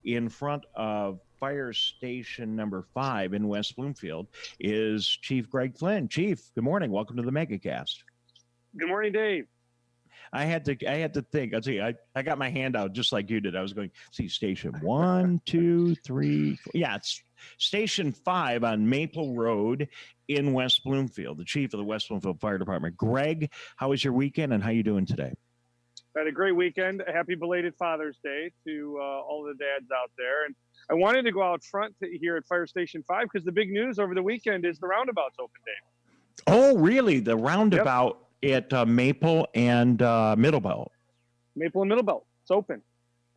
in front of fire station number 5 in West Bloomfield is Chief Greg Flynn. Chief, good morning. Welcome to the MegaCast. Good morning, Dave. I had to think. I'll see. I got my hand out just like you did. I was going, see, station 1, 2, 3, 4. Yeah, it's station 5 on Maple Road in West Bloomfield. The chief of the West Bloomfield Fire Department. Greg, how was your weekend and how you doing today? I had a great weekend. Happy belated Father's Day to all the dads out there. And I wanted to go out front here at Fire Station 5 because the big news over the weekend is the Roundabouts open, Dave. Oh, really? The Roundabout at Maple and Middlebelt. Maple and Middlebelt. It's open.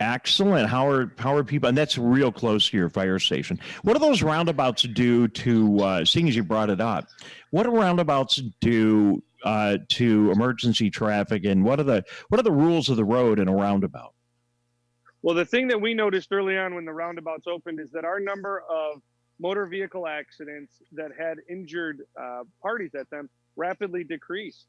Excellent. How are people? And that's real close to your fire station. What do those roundabouts do to, seeing as you brought it up, what do roundabouts do to emergency traffic, and what are the rules of the road in a roundabout? Well, the thing that we noticed early on when the roundabouts opened is that our number of motor vehicle accidents that had injured parties at them rapidly decreased.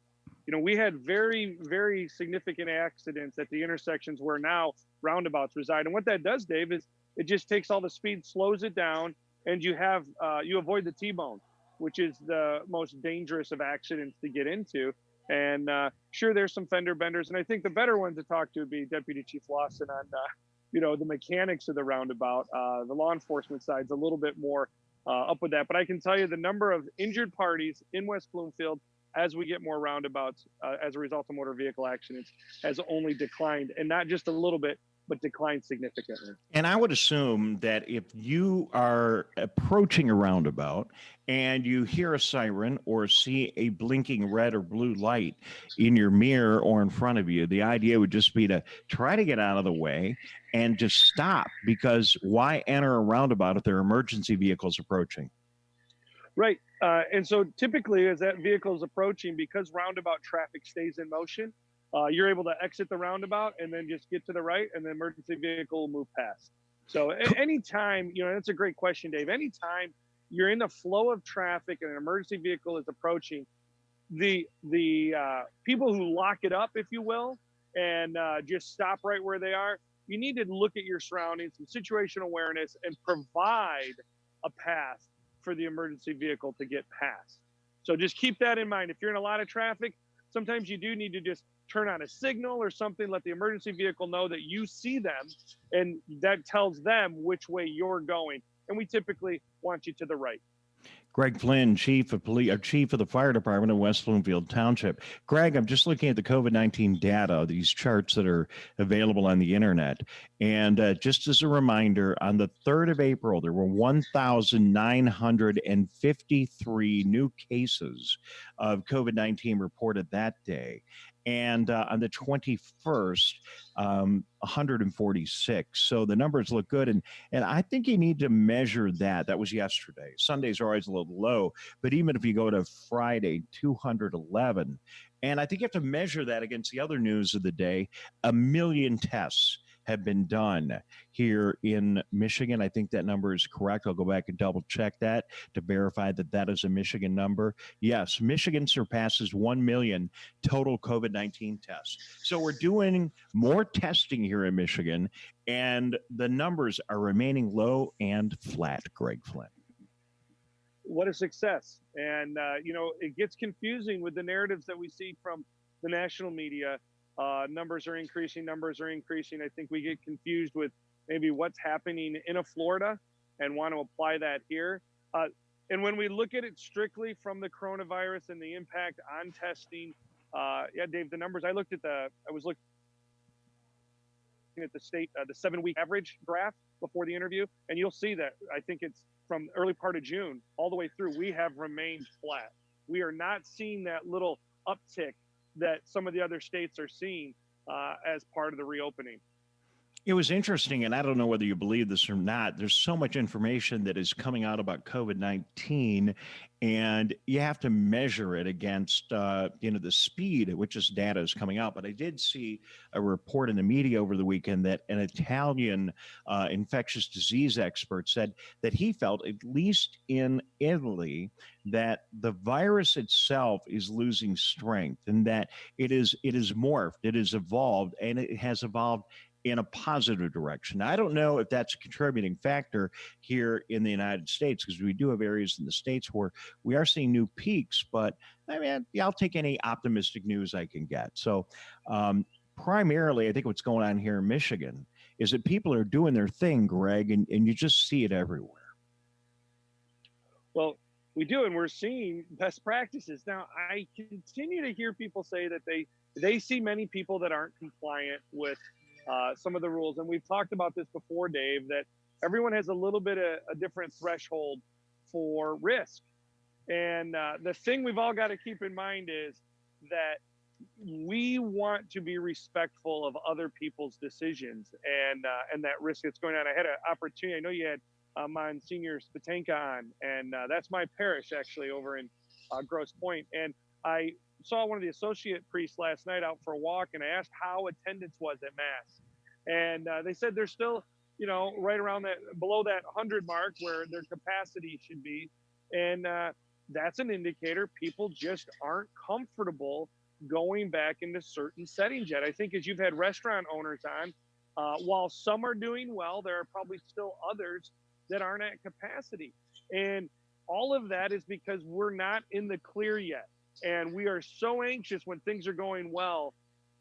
You know, we had very, very significant accidents at the intersections where now roundabouts reside. And what that does, Dave, is it just takes all the speed, slows it down, and you avoid the T-bone, which is the most dangerous of accidents to get into. And sure, there's some fender benders, and I think the better one to talk to would be Deputy Chief Lawson on, the mechanics of the roundabout. The law enforcement side's a little bit more up with that. But I can tell you the number of injured parties in West Bloomfield as we get more roundabouts as a result of motor vehicle accidents has only declined, and not just a little bit, but declined significantly. And I would assume that if you are approaching a roundabout and you hear a siren or see a blinking red or blue light in your mirror or in front of you, the idea would just be to try to get out of the way and just stop, because why enter a roundabout if there are emergency vehicles approaching? Right. And so typically as that vehicle is approaching, because roundabout traffic stays in motion, you're able to exit the roundabout and then just get to the right, and the emergency vehicle will move past. So anytime, that's a great question, Dave. Anytime you're in the flow of traffic and an emergency vehicle is approaching, the people who lock it up, if you will, and just stop right where they are, you need to look at your surroundings, some situational awareness, and provide a path for the emergency vehicle to get past. So just keep that in mind. If you're in a lot of traffic, sometimes you do need to just turn on a signal or something, let the emergency vehicle know that you see them, and that tells them which way you're going. And we typically want you to the right. Greg Flynn, Chief of the Fire Department of West Bloomfield Township. Greg, I'm just looking at the COVID-19 data, these charts that are available on the internet. And just as a reminder, on the 3rd of April, there were 1,953 new cases of COVID-19 reported that day. And on the 21st, 146. So the numbers look good. And I think you need to measure that. That was yesterday. Sundays are always a little low. But even if you go to Friday, 211. And I think you have to measure that against the other news of the day. 1 million tests have been done here in Michigan. I think that number is correct. I'll go back and double check that to verify that that is a Michigan number. Yes, Michigan surpasses 1 million total COVID-19 tests. So we're doing more testing here in Michigan, and the numbers are remaining low and flat, Greg Flynn. What a success. And, it gets confusing with the narratives that we see from the national media. Numbers are increasing. I think we get confused with maybe what's happening in Florida and want to apply that here. And when we look at it strictly from the coronavirus and the impact on testing, Dave, the numbers, I was looking at the state, the 7-week average graph before the interview, and you'll see that I think it's from early part of June all the way through, we have remained flat. We are not seeing that little uptick that some of the other states are seeing as part of the reopening. It was interesting, and I don't know whether you believe this or not. There's so much information that is coming out about COVID-19, and you have to measure it against, the speed at which this data is coming out. But I did see a report in the media over the weekend that an Italian infectious disease expert said that he felt, at least in Italy, that the virus itself is losing strength, and that it is morphed, it is evolved, and it has evolved in a positive direction. I don't know if that's a contributing factor here in the United States, because we do have areas in the States where we are seeing new peaks, but I mean, yeah, I'll take any optimistic news I can get. So, primarily, I think what's going on here in Michigan is that people are doing their thing, Greg, and you just see it everywhere. Well, we do, and we're seeing best practices. Now, I continue to hear people say that they see many people that aren't compliant with some of the rules. And we've talked about this before, Dave, that everyone has a little bit of a different threshold for risk. And the thing we've all got to keep in mind is that we want to be respectful of other people's decisions and that risk that's going on. I had an opportunity. I know you had Monsignor Spatanka on, and that's my parish actually over in Grosse Pointe. And I saw one of the associate priests last night out for a walk, and I asked how attendance was at Mass. And they said they're still, right around that, below that 100 mark where their capacity should be. And that's an indicator people just aren't comfortable going back into certain settings yet. I think as you've had restaurant owners on, while some are doing well, there are probably still others that aren't at capacity. And all of that is because we're not in the clear yet. And we are so anxious when things are going well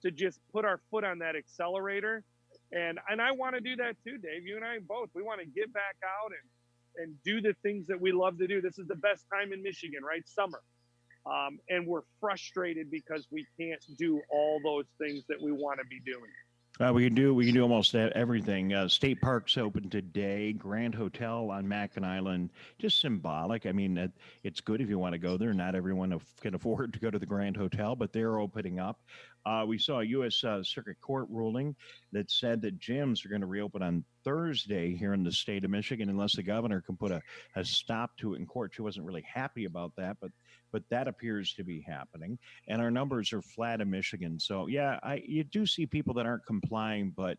to just put our foot on that accelerator. And I want to do that too, Dave. You and I both. We want to get back out and do the things that we love to do. This is the best time in Michigan, right? Summer. And we're frustrated because we can't do all those things that we want to be doing. We can do almost everything. State Park's open today. Grand Hotel on Mackin Island, just symbolic. I mean, it's good if you want to go there. Not everyone can afford to go to the Grand Hotel, but they're opening up. We saw a U.S. Circuit Court ruling that said that gyms are going to reopen on Thursday here in the state of Michigan unless the governor can put a stop to it in court. She wasn't really happy about that, but that appears to be happening. And our numbers are flat in Michigan. So, yeah, you do see people that aren't complying, but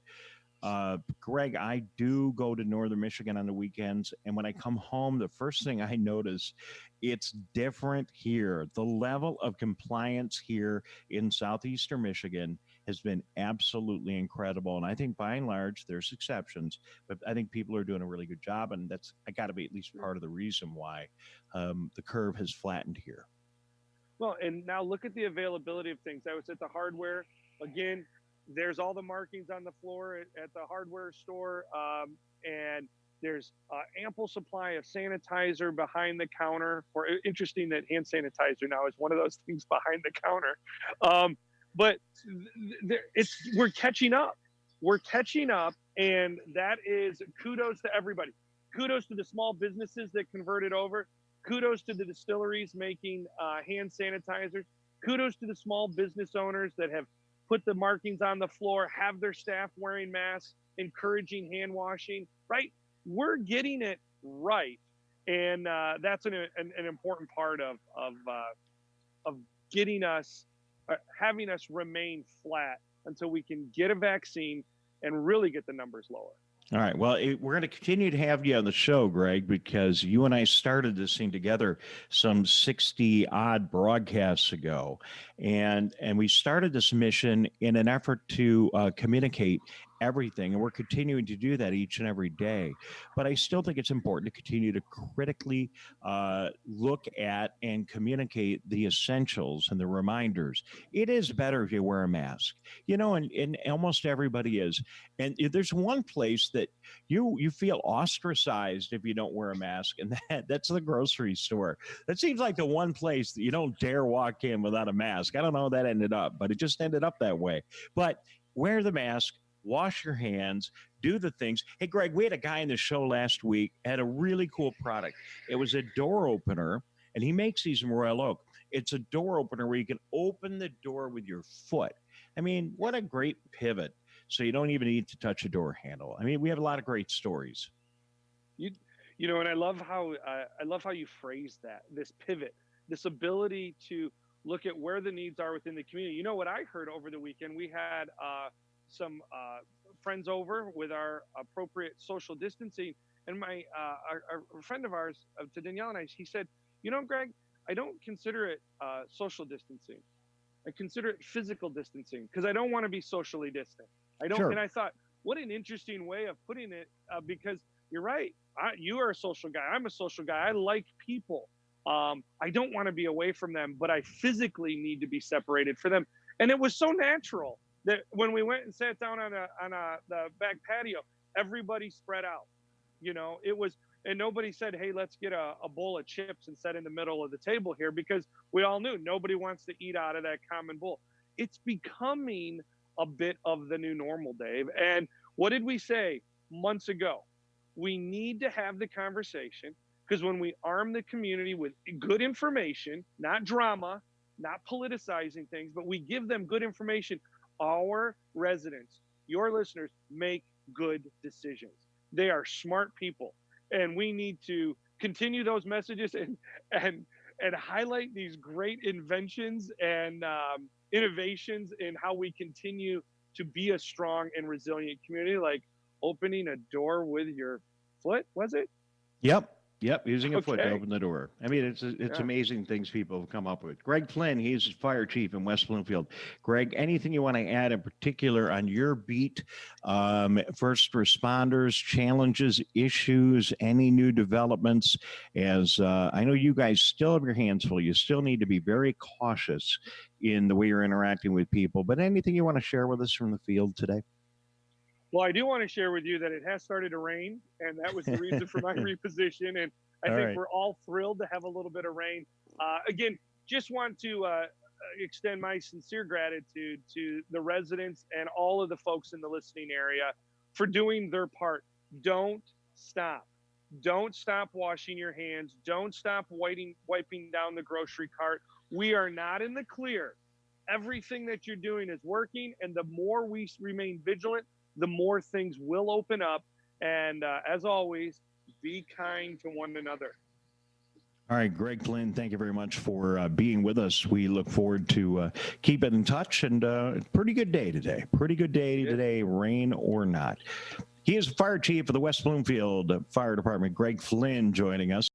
Greg, I do go to northern Michigan on the weekends, and when I come home, the first thing I notice, it's different here. The level of compliance here in southeastern Michigan has been absolutely incredible, and I think by and large there's exceptions, but I think people are doing a really good job, and that's got to be at least part of the reason why the curve has flattened here. Well, and now look at the availability of things. I was at the hardware again. There's all the markings on the floor at the hardware store, and there's ample supply of sanitizer behind the counter. Interesting that hand sanitizer now is one of those things behind the counter. But we're catching up. We're catching up, and that is kudos to everybody. Kudos to the small businesses that converted over. Kudos to the distilleries making hand sanitizers. Kudos to the small business owners that have put the markings on the floor, have their staff wearing masks, encouraging hand washing, right? We're getting it right. And that's an important part of getting us, having us remain flat until we can get a vaccine and really get the numbers lower. All right. Well, we're going to continue to have you on the show, Greg, because you and I started this thing together some 60 odd broadcasts ago. And we started this mission in an effort to communicate everything. And we're continuing to do that each and every day. But I still think it's important to continue to critically look at and communicate the essentials and the reminders. It is better if you wear a mask, and almost everybody is. And there's one place that you feel ostracized if you don't wear a mask, and that's the grocery store. That seems like the one place that you don't dare walk in without a mask. I don't know how that ended up, but it just ended up that way. But wear the mask, wash your hands, do the things. Hey, Greg, we had a guy in the show last week, had a really cool product. It was a door opener, and he makes these in Royal Oak. It's a door opener where you can open the door with your foot. I mean, what a great pivot. So you don't even need to touch a door handle. I mean, we have a lot of great stories. And I love how you phrase that, this pivot, this ability to look at where the needs are within the community. You know what I heard over the weekend? We had some friends over with our appropriate social distancing, and a friend of ours, to Danielle and I, he said, Greg, I don't consider it social distancing. I consider it physical distancing because I don't want to be socially distant. I don't. Sure. And I thought, what an interesting way of putting it, because you're right. You are a social guy. I'm a social guy. I like people. I don't want to be away from them, but I physically need to be separated from them. And it was so natural that when we went and sat down on the back patio, everybody spread out. It was, and nobody said, "Hey, let's get a bowl of chips and set in the middle of the table here," because we all knew nobody wants to eat out of that common bowl. It's becoming a bit of the new normal, Dave. And what did we say months ago? We need to have the conversation, because when we arm the community with good information, not drama, not politicizing things, but we give them good information, our residents, your listeners, make good decisions. They are smart people, and we need to continue those messages and highlight these great inventions and innovations in how we continue to be a strong and resilient community, like opening a door with your foot, was it? Yep, using a foot to open the door. I mean, it's amazing things people have come up with. Greg Flynn, he's fire chief in West Bloomfield. Greg, anything you want to add in particular on your beat, first responders, challenges, issues, any new developments? As I know you guys still have your hands full. You still need to be very cautious in the way you're interacting with people. But anything you want to share with us from the field today? Well, I do want to share with you that it has started to rain, and that was the reason for my reposition. And I think we're all thrilled to have a little bit of rain. Again, just want to extend my sincere gratitude to the residents and all of the folks in the listening area for doing their part. Don't stop. Don't stop washing your hands. Don't stop wiping down the grocery cart. We are not in the clear. Everything that you're doing is working, and the more we remain vigilant, the more things will open up. And as always, be kind to one another. All right, Greg Flynn, thank you very much for being with us. We look forward to keeping in touch, and pretty good day today. Rain or not. He is the fire chief of the West Bloomfield Fire Department, Greg Flynn, joining us.